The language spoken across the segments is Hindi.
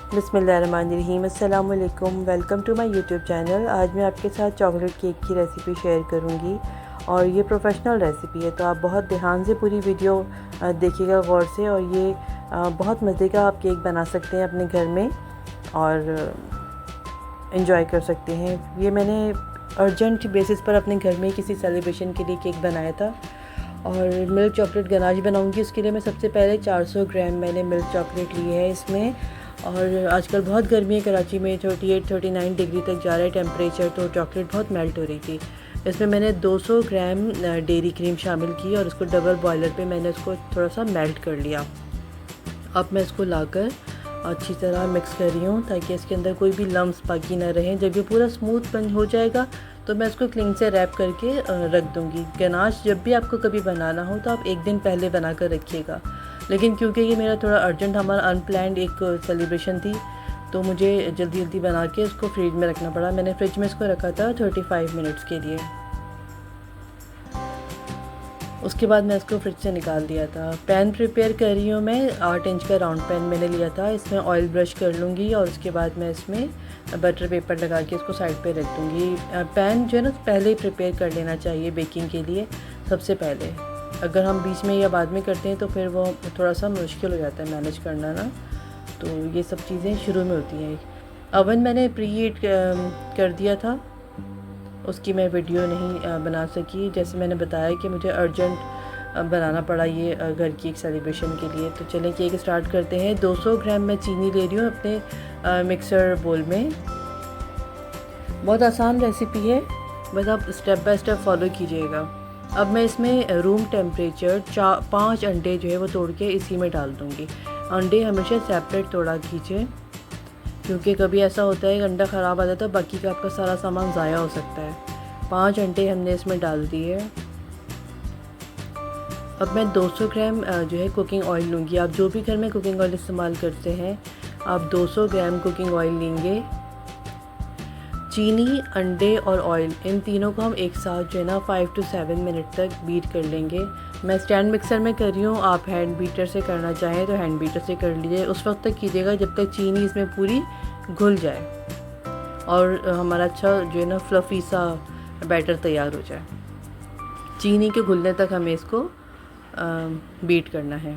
बिस्मिल्लाहिर्रहमानिर्रहीम। अस्सलाम वालेकुम। Welcome to my YouTube channel. आज मैं आपके साथ चॉकलेट केक की रेसिपी शेयर करूंगी और ये प्रोफेशनल रेसिपी है, तो आप बहुत ध्यान से पूरी वीडियो देखिएगा गौर से। और ये बहुत मज़े का आप केक बना सकते हैं अपने घर में और इन्जॉय कर सकते हैं। ये मैंने अर्जेंट बेसिस पर अपने घर में किसी सेलिब्रेशन के लिए केक बनाया था और मिल्क चॉकलेट गनाश बनाऊंगी। उसके लिए मैं सबसे पहले 400 ग्राम मैंने मिल्क चॉकलेट ली है इसमें। और आजकल बहुत गर्मी है, कराची में 38-39 डिग्री तक जा रहा है टेम्परेचर, तो चॉकलेट बहुत मेल्ट हो रही थी। इसमें मैंने 200 ग्राम डेयरी क्रीम शामिल की और उसको डबल बॉयलर पे मैंने उसको थोड़ा सा मेल्ट कर लिया। अब मैं इसको लाकर अच्छी तरह मिक्स कर रही हूँ ताकि इसके अंदर कोई भी लम्स बाकी ना रहें। जब ये पूरा स्मूथ बन हो जाएगा तो मैं इसको क्लिंग से रैप करके रख दूँगी। गनाश जब भी आपको कभी बनाना हो तो आप एक दिन पहले बना कर रखिएगा, लेकिन क्योंकि ये मेरा थोड़ा अर्जेंट हमारा अनप्लान्ड एक सेलिब्रेशन थी तो मुझे जल्दी जल्दी बना के इसको फ्रिज में रखना पड़ा। मैंने फ्रिज में इसको रखा था 35 मिनट्स के लिए। उसके बाद मैं इसको फ्रिज से निकाल दिया था। पैन प्रिपेयर कर रही हूँ मैं, 8 इंच का राउंड पैन मैंने लिया था। इसमें ऑयल ब्रश कर लूँगी और उसके बाद मैं इसमें बटर पेपर लगा के इसको साइड पे रख दूँगी। पैन जो है ना पहले ही प्रिपेयर कर लेना चाहिए बेकिंग के लिए सबसे पहले। अगर हम बीच में या बाद में करते हैं तो फिर वो थोड़ा सा मुश्किल हो जाता है मैनेज करना ना, तो ये सब चीज़ें शुरू में होती हैं। ओवन मैंने प्री हीट कर दिया था, उसकी मैं वीडियो नहीं बना सकी। जैसे मैंने बताया कि मुझे अर्जेंट बनाना पड़ा ये घर की एक सेलिब्रेशन के लिए। तो चलें केक स्टार्ट करते हैं। 200 ग्राम मैं चीनी ले रही हूँ अपने मिक्सर बोल में। बहुत आसान रेसिपी है, बस आप स्टेप बाय स्टेप फॉलो कीजिएगा। अब मैं इसमें रूम टेम्परेचर 5 अंडे जो है वो तोड़ के इसी में डाल दूँगी। अंडे हमेशा सेपरेट तोड़ा कीजिए, क्योंकि कभी ऐसा होता है अंडा ख़राब आ जाता है, बाकी का आपका सारा सामान ज़ाया हो सकता है। 5 अंडे हमने इसमें डाल दिए। अब मैं 200 ग्राम जो है कुकिंग ऑयल लूँगी। आप जो भी घर में कुकिंग ऑयल इस्तेमाल करते हैं आप 200 ग्राम कुकिंग ऑयल लेंगे। चीनी, अंडे और ऑयल, इन तीनों को हम एक साथ जो है ना 5 to 7 मिनट तक बीट कर लेंगे। मैं स्टैंड मिक्सर में कर रही हूँ, आप हैंड बीटर से करना चाहें तो हैंड बीटर से कर लीजिए। उस वक्त तक कीजिएगा जब तक चीनी इसमें पूरी घुल जाए और हमारा अच्छा जो है ना फ्लफ़ी सा बैटर तैयार हो जाए। चीनी के घुलने तक हमें इसको बीट करना है।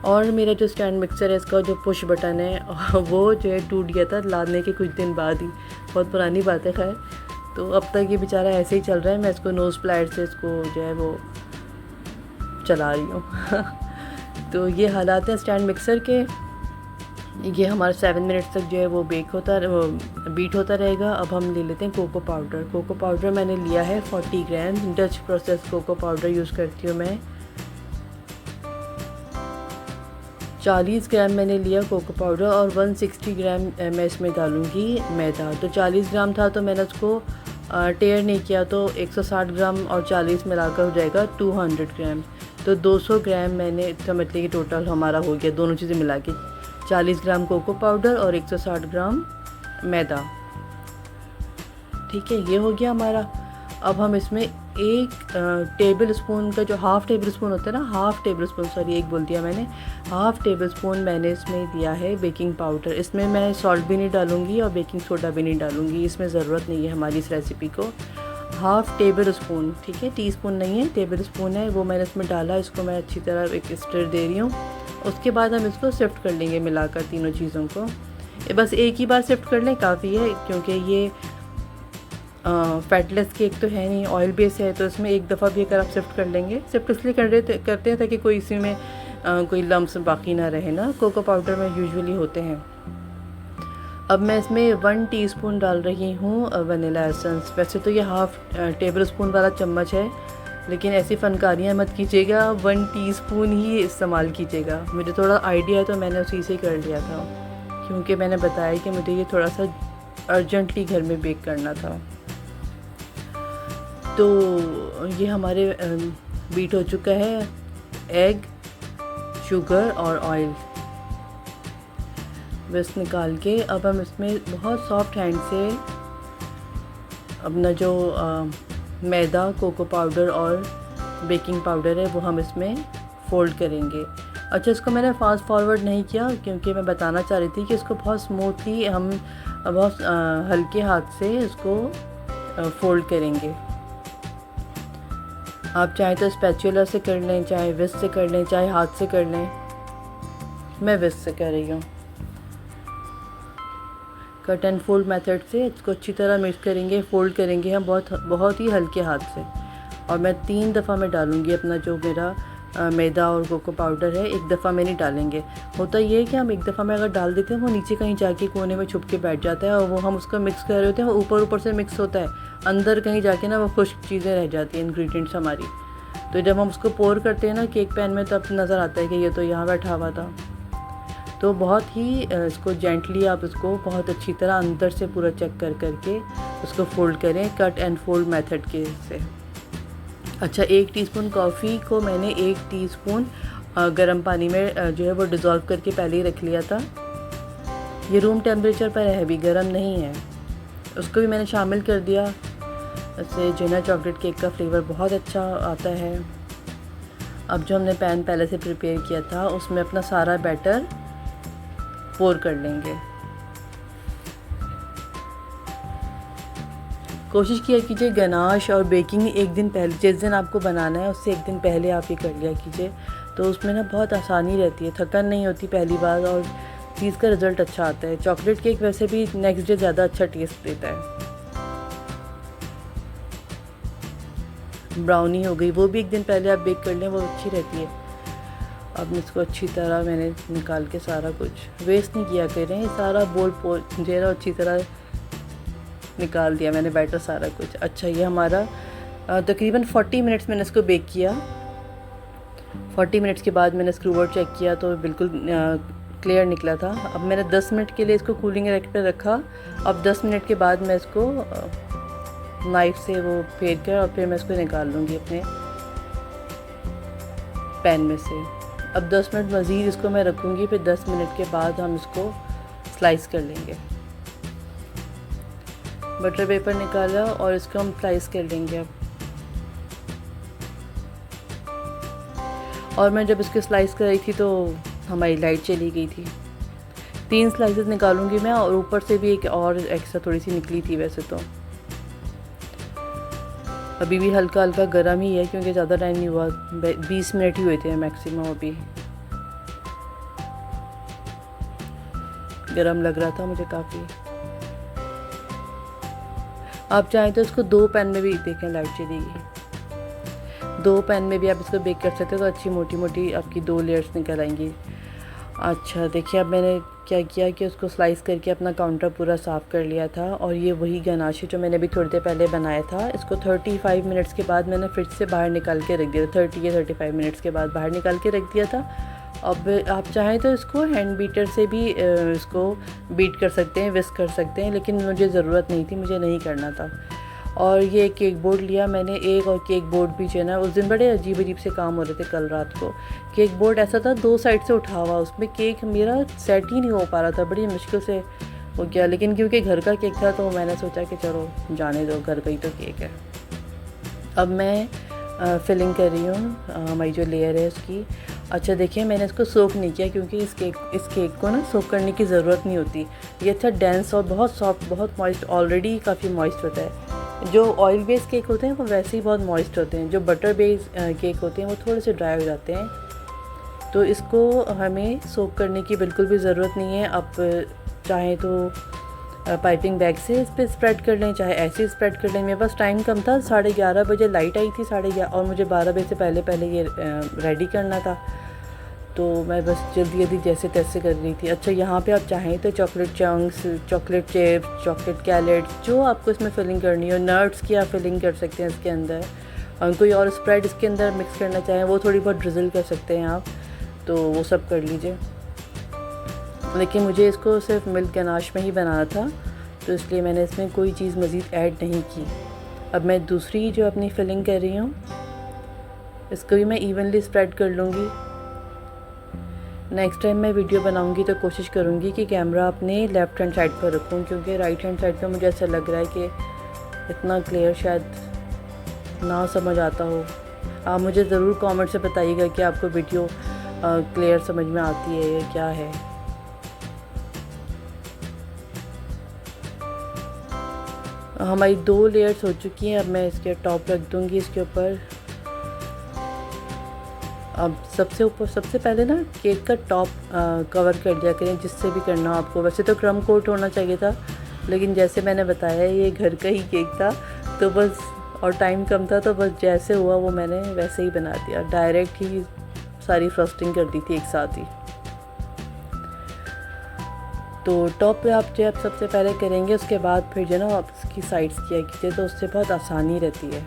और मेरा जो स्टैंड मिक्सर है इसका जो पुश बटन है वो जो है टूट गया था लादने के कुछ दिन बाद ही, बहुत पुरानी बात है खैर। तो अब तक ये बेचारा ऐसे ही चल रहा है, मैं इसको नोज़ प्लायर से इसको जो है वो चला रही हूँ तो ये हालात हैं स्टैंड मिक्सर के। ये हमारा 7 मिनट तक जो है वो बीट होता रहेगा। अब हम ले लेते हैं कोको पाउडर। कोको पाउडर मैंने लिया है 40 gram. Dutch process cocoa powder use करती हूँ मैं। 40 ग्राम मैंने लिया कोको पाउडर और 160 ग्राम मैं इसमें डालूँगी मैदा। तो 40 ग्राम था तो मैंने उसको टेयर नहीं किया, तो 160 ग्राम और 40 मिलाकर हो जाएगा 200 ग्राम। तो 200 ग्राम मैंने समझ लिया कि टोटल हमारा हो गया, दोनों चीज़ें मिला के 40 ग्राम कोको पाउडर और 160 ग्राम मैदा। ठीक है, ये हो गया हमारा। अब हम इसमें 1 टेबल स्पून का जो हाफ़ टेबल स्पून होता है ना, हाफ़ टेबल स्पून, सॉरी एक बोल दिया मैंने, हाफ़ टेबल स्पून मैंने इसमें दिया है बेकिंग पाउडर। इसमें मैं सॉल्ट भी नहीं डालूँगी और बेकिंग सोडा भी नहीं डालूँगी, इसमें ज़रूरत नहीं है हमारी इस रेसिपी को। हाफ़ टेबल स्पून, ठीक है, टीस्पून नहीं है, टेबल स्पून है, वो मैंने इसमें डाला। इसको मैं अच्छी तरह एक स्टर दे रही हूँ। उसके बाद हम इसको शिफ्ट कर लेंगे मिलाकर तीनों चीज़ों को। बस एक ही बार शिफ्ट कर लें काफ़ी है, क्योंकि ये फैटलेस केक तो है नहीं, ऑयल बेस है, तो इसमें एक दफ़ा भी अगर आप शिफ्ट कर लेंगे। शिफ्ट इसलिए करते हैं ताकि कोई इसी में कोई लम्स बाकी ना रहे ना, कोको पाउडर में यूजुअली होते हैं। अब मैं इसमें 1 टीस्पून डाल रही हूँ वनीला एसेंस। वैसे तो ये हाफ़ टेबल स्पून वाला चम्मच है, लेकिन ऐसी फ़नकारियाँ मत कीजिएगा, 1 टीस्पून ही इस्तेमाल कीजिएगा। मुझे थोड़ा आइडिया है तो मैंने उसी से कर लिया था, क्योंकि मैंने बताया कि मुझे ये थोड़ा सा अर्जेंटली घर में बेक करना था। तो ये हमारे बीट हो चुका है एग, शुगर और ऑयल। बस निकाल के अब हम इसमें बहुत सॉफ्ट हैंड से अपना जो मैदा, कोको पाउडर और बेकिंग पाउडर है वो हम इसमें फ़ोल्ड करेंगे। अच्छा, इसको मैंने फास्ट फॉरवर्ड नहीं किया क्योंकि मैं बताना चाह रही थी कि इसको बहुत स्मूथली हम बहुत हल्के हाथ से इसको फ़ोल्ड करेंगे। आप चाहे तो स्पैचुला से कर लें, चाहे विस्क से कर लें, चाहे हाथ से कर लें। मैं विस्क से कर रही हूँ। कट एंड फोल्ड मेथड से इसको अच्छी तरह मिक्स करेंगे, फ़ोल्ड करेंगे हम बहुत ही हल्के हाथ से। और मैं 3 दफ़ा में डालूँगी अपना जो मेरा मैदा और कोको पाउडर है, एक दफ़ा में नहीं डालेंगे। होता ये है कि हम एक दफ़ा में अगर डाल देते हैं वो नीचे कहीं जाके कोने में छुप के बैठ जाता है और वो हम उसको मिक्स कर रहे होते हैं, वो ऊपर से मिक्स होता है, अंदर कहीं जाके ना वो खुश्क चीज़ें रह जाती हैं, इंग्रेडिएंट्स हमारी। तो जब हम उसको पोर करते हैं ना केक पैन में, तब नज़र आता है कि ये तो यहाँ बैठा हुआ था। तो बहुत ही इसको जेंटली आप इसको बहुत अच्छी तरह अंदर से पूरा चेक करके उसको फ़ोल्ड करें, कट एंड फोल्ड मेथड के से। अच्छा, 1 टीस्पून कॉफ़ी को मैंने 1 टीस्पून गर्म पानी में जो है वो डिज़ोल्व करके पहले ही रख लिया था। ये रूम टेम्परेचर पर है, भी गर्म नहीं है। उसको भी मैंने शामिल कर दिया। इससे जो है ना चॉकलेट केक का फ्लेवर बहुत अच्छा आता है। अब जो हमने पैन पहले से प्रिपेयर किया था उसमें अपना सारा बैटर पोर कर लेंगे। कोशिश किया कीजिए गनाश और बेकिंग एक दिन पहले, जिस दिन आपको बनाना है उससे एक दिन पहले आप ये कर लिया कीजिए, तो उसमें ना बहुत आसानी रहती है, थकन नहीं होती पहली बार, और चीज़ का रिज़ल्ट अच्छा आता है। चॉकलेट केक वैसे भी नेक्स्ट डे ज़्यादा अच्छा टेस्ट देता है। ब्राउनी हो गई, वो भी एक दिन पहले आप बेक कर लें, वो अच्छी रहती है। अब इसको अच्छी तरह मैंने निकाल के सारा कुछ वेस्ट नहीं किया करें, सारा बोल जो है अच्छी तरह निकाल दिया मैंने बैटर सारा कुछ। अच्छा, ये हमारा तकरीबन 40 मिनट्स मैंने इसको बेक किया। 40 मिनट्स के बाद मैंने स्क्रू चेक किया तो बिल्कुल क्लियर निकला था। अब मैंने 10 मिनट के लिए इसको कूलिंग रैक पे रखा। अब 10 मिनट के बाद मैं इसको नाइफ से वो फेर कर और फिर मैं इसको निकाल लूँगी अपने पैन में से। अब 10 मिनट मज़ीद इसको मैं रखूँगी, फिर 10 मिनट के बाद हम इसको स्लाइस कर लेंगे। बटर पेपर निकाला और इसको हम स्लाइस कर लेंगे अब। और मैं जब इसको स्लाइस कर रही थी तो हमारी लाइट चली गई थी। 3 स्लाइसेस निकालूंगी मैं, और ऊपर से भी एक और एक्स्ट्रा थोड़ी सी निकली थी। वैसे तो अभी भी हल्का हल्का गर्म ही है क्योंकि ज़्यादा टाइम नहीं हुआ, 20 मिनट ही हुए थे मैक्सिमम। अभी गर्म लग रहा था मुझे काफ़ी। आप चाहें तो इसको 2 पैन में भी, देखें लाइट चली गई, 2 पैन में भी आप इसको बेक कर सकते हो, तो अच्छी मोटी मोटी आपकी 2 लेयर्स निकल आएंगी। अच्छा, देखिए अब मैंने क्या किया कि उसको स्लाइस करके अपना काउंटर पूरा साफ़ कर लिया था। और ये वही गनाशे जो मैंने अभी थोड़ी देर पहले बनाया था, इसको 35 मिनट्स के बाद मैंने फ्रिज से बाहर निकाल के रख दिया था। 30 या 35 मिनट्स के बाद बाहर निकाल के रख दिया था। अब आप चाहें तो इसको हैंड बीटर से भी इसको बीट कर सकते हैं, विस्क कर सकते हैं, लेकिन मुझे ज़रूरत नहीं थी, मुझे नहीं करना था। और ये केक बोर्ड लिया मैंने एक, और केक बोर्ड भी जो है ना उस दिन बड़े अजीब अजीब से काम हो रहे थे कल रात को। केक बोर्ड ऐसा था 2 साइड से उठा हुआ, उसमें केक मेरा सेट ही नहीं हो पा रहा था, बड़ी मुश्किल से हो गया। लेकिन क्योंकि घर का केक था तो मैंने सोचा कि चलो जाने दो, घर का ही तो केक है। अब मैं फिलिंग कर रही हूँ हमारी जो लेयर है उसकी। अच्छा, देखिए मैंने इसको सोक नहीं किया क्योंकि इस केक को ना सोक करने की ज़रूरत नहीं होती। ये अच्छा डेंस और बहुत सॉफ्ट, बहुत मॉइस्ट, ऑलरेडी काफ़ी मॉइस्ट होता है। जो ऑयल बेस्ड केक होते हैं वो वैसे ही बहुत मॉइस्ट होते हैं, जो बटर बेस्ड केक होते हैं वो थोड़े से ड्राई हो जाते हैं। तो इसको हमें सोक करने की बिल्कुल भी ज़रूरत नहीं है। आप चाहें तो पाइपिंग बैग से इस पर स्प्रेड कर लें, चाहे ऐसे स्प्रेड कर लें। मेरे पास टाइम कम था, 11:30 बजे लाइट आई थी, 11:30, और मुझे 12 बजे से पहले ये रेडी करना था। तो मैं बस जल्दी जैसे तैसे कर रही थी। अच्छा, यहाँ पे आप चाहें तो chocolate chunks, chocolate chips, chocolate कैलेट्स, जो आपको इसमें फिलिंग करनी हो, नट्स की आप फिलिंग कर सकते हैं इसके अंदर। और कोई और स्प्रेड इसके अंदर मिक्स करना चाहें वो थोड़ी बहुत ड्रिज़ल कर सकते हैं आप, तो वो सब कर लीजिए। लेकिन मुझे इसको सिर्फ मिल्क गनाश में ही बनाना था, तो इसलिए मैंने इसमें कोई चीज़ मज़ीद ऐड नहीं की। अब मैं दूसरी जो अपनी फिलिंग कर रही हूँ इसको भी मैं इवनली स्प्रेड कर लूँगी। नेक्स्ट टाइम मैं वीडियो बनाऊँगी तो कोशिश करूँगी कि कैमरा अपने लेफ़्ट हैंड साइड पर रखूँ, क्योंकि राइट हैंड साइड पर मुझे ऐसा लग रहा है कि इतना क्लियर शायद ना समझ आता हो। आप मुझे ज़रूर कमेंट से बताइएगा कि आपको वीडियो क्लियर समझ में आती है या क्या है। हमारी 2 लेयर्स हो चुकी हैं। अब मैं इसके टॉप रख दूँगी इसके ऊपर। अब सबसे पहले ना केक का टॉप कवर कर दिया करें, जिससे भी करना हो आपको। वैसे तो क्रम कोट होना चाहिए था, लेकिन जैसे मैंने बताया ये घर का ही केक था तो बस, और टाइम कम था तो बस जैसे हुआ वो मैंने वैसे ही बना दिया। डायरेक्ट ही सारी फ्रॉस्टिंग कर दी थी एक साथ ही। तो टॉप पे आप जो सबसे पहले करेंगे, उसके बाद फिर जो ना आप इसकी साइड्स किया कीजिए, तो उससे बहुत आसानी रहती है।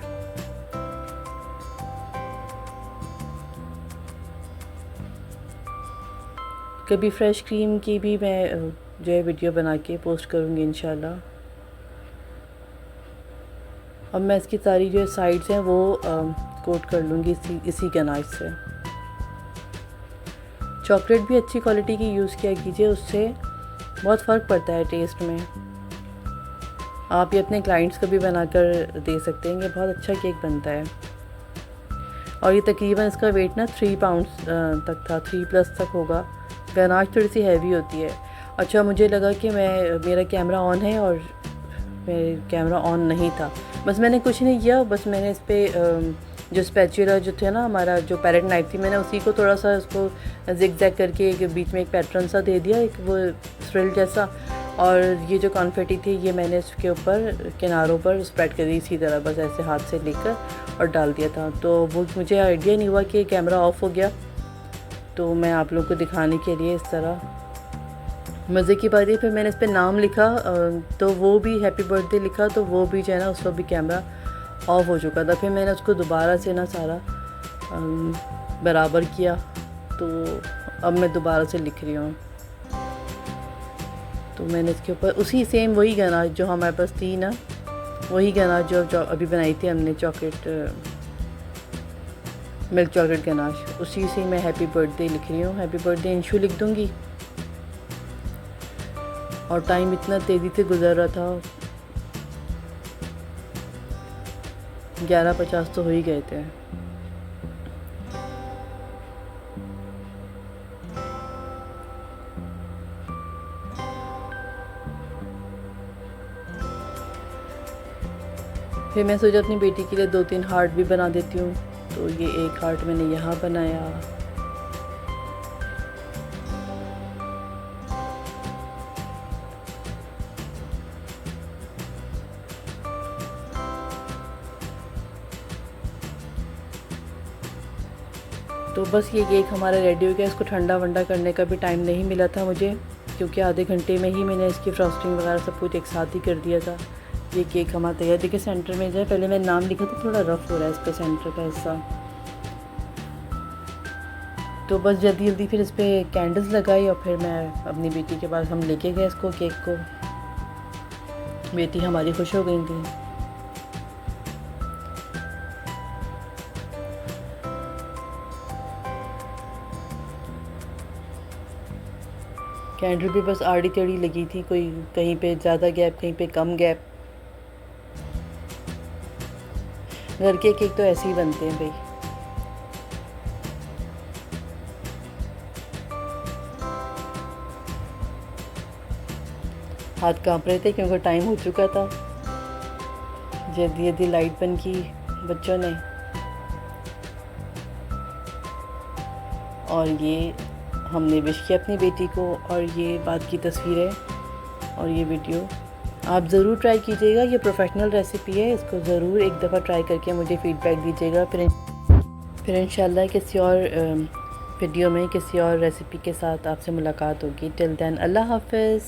कभी फ्रेश क्रीम की भी मैं जो है वीडियो बना के पोस्ट करूँगी इंशाल्लाह। अब मैं इसकी सारी जो साइड्स हैं वो कोट कर लूँगी इसी गनाश से। चॉकलेट भी अच्छी क्वालिटी की यूज़ किया कीजिए, उससे बहुत फ़र्क पड़ता है टेस्ट में। आप ये अपने क्लाइंट्स को भी बनाकर दे सकते हैं, ये बहुत अच्छा केक बनता है। और ये तकरीबन इसका वेट ना 3 पाउंड्स तक था, 3+ तक होगा। गनाश थोड़ी सी हैवी होती है। अच्छा, मुझे लगा कि मेरा कैमरा ऑन है और मेरा कैमरा ऑन नहीं था। बस मैंने कुछ नहीं किया, बस मैंने इस पर जो स्पैचुला जो थे ना, हमारा जो पैरेट नाइफ थी, मैंने उसी को थोड़ा सा उसको जिग-जैग करके एक बीच में एक पैटर्न सा दे दिया, एक वो फ्रिल जैसा। और ये जो कॉन्फेटी थी ये मैंने इसके ऊपर किनारों पर स्प्रेड कर दी इसी तरह, बस ऐसे हाथ से लेकर और डाल दिया था। तो वो मुझे आइडिया नहीं हुआ कि कैमरा ऑफ हो गया, तो मैं आप लोगों को दिखाने के लिए इस तरह। मज़े की बात है, फिर मैंने इस पर नाम लिखा तो वो भी हैप्पी बर्थडे लिखा, तो वो भी जो है ना उस वक्त भी कैमरा ऑफ हो चुका था। फिर मैंने उसको दोबारा से ना सारा बराबर किया, तो अब मैं दोबारा से लिख रही हूँ। तो मैंने इसके ऊपर उसी सेम वही गनाश जो हमारे पास थी ना, वही गनाश जो अभी बनाई थी हमने, मिल्क चॉकलेट गनाश, उसी से मैं हैप्पी बर्थडे लिख रही हूँ। हैप्पी बर्थडे इंशू लिख दूँगी। और टाइम इतना तेज़ी से गुजर रहा था, 11:50 तो हो ही गए थे। फिर मैं सोचा अपनी बेटी के लिए 2-3 हार्ट भी बना देती हूँ। तो ये एक हार्ट मैंने यहाँ बनाया। तो बस ये केक हमारा रेडी हो गया। इसको ठंडा वंडा करने का भी टाइम नहीं मिला था मुझे, क्योंकि आधे घंटे में ही मैंने इसकी फ्रॉस्टिंग वगैरह सब कुछ एक साथ ही कर दिया था। ये केक हमारा तैयार। देखिए सेंटर में जो है, पहले मैंने नाम लिखा था, थोड़ा रफ़ हो रहा है इस पर सेंटर का हिस्सा। तो बस जल्दी जल्दी फिर इस पर कैंडल्स लगाई और फिर मैं अपनी बेटी के पास हम लेके गए इसको, केक को। बेटी हमारी खुश हो गई थी। कैंडल भी बस आड़ी टेढ़ी लगी थी, कोई कहीं पे ज़्यादा गैप, कहीं पे कम गैप। घर के केक तो ऐसे ही बनते हैं भाई। हाथ कांप रहे थे क्योंकि टाइम हो चुका था। जल्दी जल्दी लाइट बंद की बच्चों ने। और ये हमने विश किया अपनी बेटी को, और ये बाद की तस्वीर है और ये वीडियो। आप ज़रूर ट्राई कीजिएगा, ये प्रोफेशनल रेसिपी है, इसको ज़रूर एक दफ़ा ट्राई करके मुझे फ़ीडबैक दीजिएगा। फिर इंशाल्लाह किसी और वीडियो में किसी और रेसिपी के साथ आपसे मुलाकात होगी। टिल देन अल्लाह हाफ़िज़।